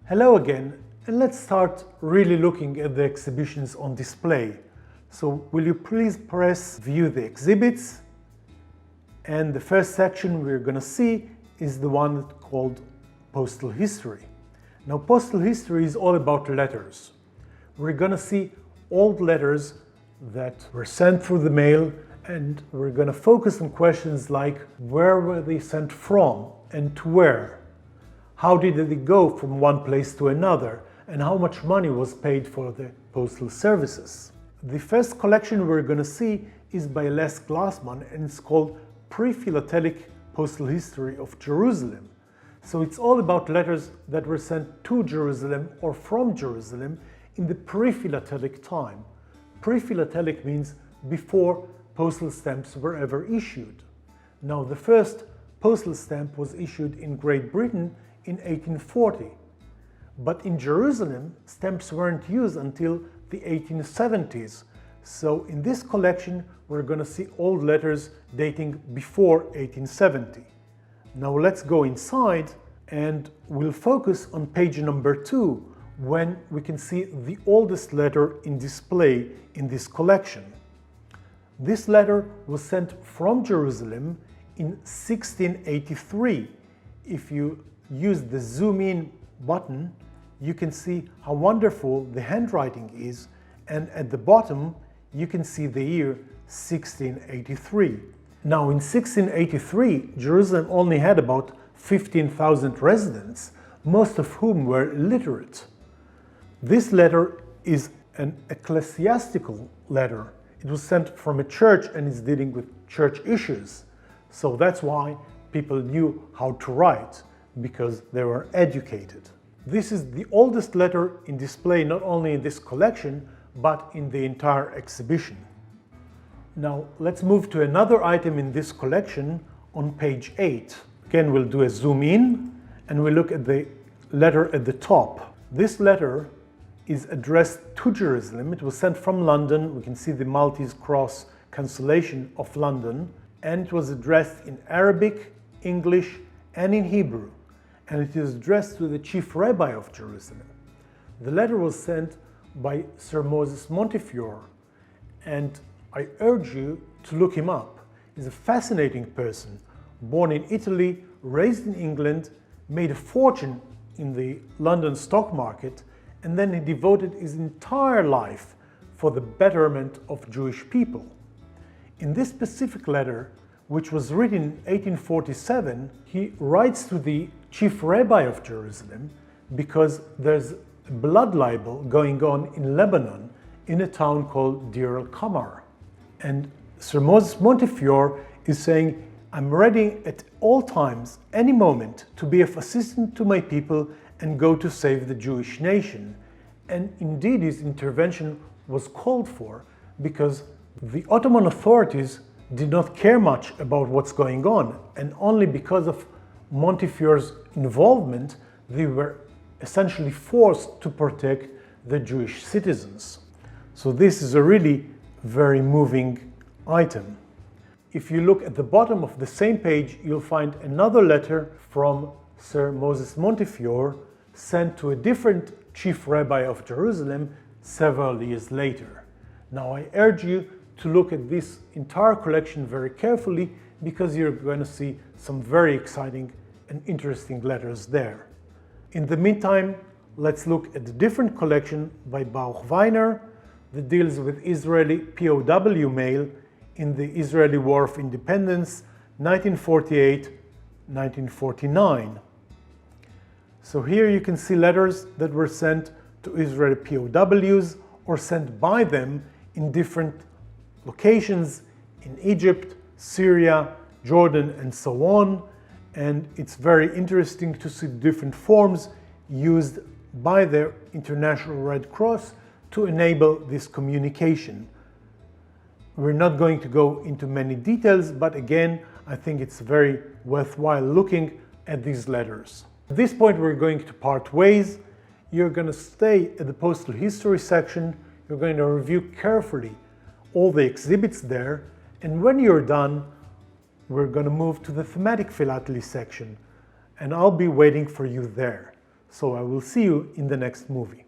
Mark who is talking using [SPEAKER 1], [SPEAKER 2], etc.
[SPEAKER 1] Hello again, and let's start really looking at the exhibitions on display. So will you please press View the Exhibits? And the first section we're going to see is the one called Postal History. Now, Postal History is all about letters. We're going to see old letters that were sent through the mail, and we're going to focus on questions like where were they sent from and to where? How did they go from one place to another, and how much money was paid for the postal services? The first collection we're going to see is by Les Glassman, and it's called Pre-Philatelic Postal History of Jerusalem. So it's all about letters that were sent to Jerusalem or from Jerusalem in the pre-philatelic time. Pre-philatelic means before postal stamps were ever issued. Now, the first postal stamp was issued in Great Britain in 1840. But in Jerusalem, stamps weren't used until the 1870s. So in this collection, we're going to see old letters dating before 1870. Now let's go inside and we'll focus on page number 2 when we can see the oldest letter in display in this collection. This letter was sent from Jerusalem in 1683. If you use the zoom in button, you can see how wonderful the handwriting is, and at the bottom you can see the year 1683. Now, in 1683, Jerusalem only had about 15,000 residents, most of whom were illiterate. This letter is an ecclesiastical letter. It was sent from a church and is dealing with church issues. So that's why people knew how to write, because they were educated. This is the oldest letter in display not only in this collection, but in the entire exhibition. Now let's move to another item in this collection on page 8. Again, we'll do a zoom in and we'll look at the letter at the top. This letter is addressed to Jerusalem. It was sent from London. We can see the Maltese cross cancellation of London, and it was addressed in Arabic, English, and in Hebrew. And it is addressed to the chief rabbi of Jerusalem. The letter was sent by Sir Moses Montefiore, and I urge you to look him up. He's a fascinating person, born in Italy, raised in England, made a fortune in the London stock market, and then he devoted his entire life for the betterment of Jewish people. In this specific letter, which was written in 1847, he writes to the chief rabbi of Jerusalem because there's a blood libel going on in Lebanon in a town called Deir el-Qamar. And Sir Moses Montefiore is saying, I'm ready at all times, any moment, to be of assistance to my people and go to save the Jewish nation. And indeed his intervention was called for because the Ottoman authorities did not care much about what's going on, and only because of Montefiore's involvement they were essentially forced to protect the Jewish citizens. So this is a really very moving item. If you look at the bottom of the same page, you'll find another letter from Sir Moses Montefiore sent to a different chief rabbi of Jerusalem several years later. Now I urge you to look at this entire collection very carefully because you're going to see some very exciting and interesting letters there. In the meantime, let's look at the different collection by Baruch Weiner that deals with Israeli POW mail in the Israeli War of Independence, 1948-1949. So here you can see letters that were sent to Israeli POWs or sent by them in different locations in Egypt, Syria, Jordan, and so on. And it's very interesting to see different forms used by the International Red Cross to enable this communication. We're not going to go into many details, but again, I think it's very worthwhile looking at these letters. At this point, we're going to part ways. You're going to stay at the Postal History section. You're going to review carefully all the exhibits there, and when you're done, we're going to move to the thematic philately section, and I'll be waiting for you there. So I will see you in the next movie.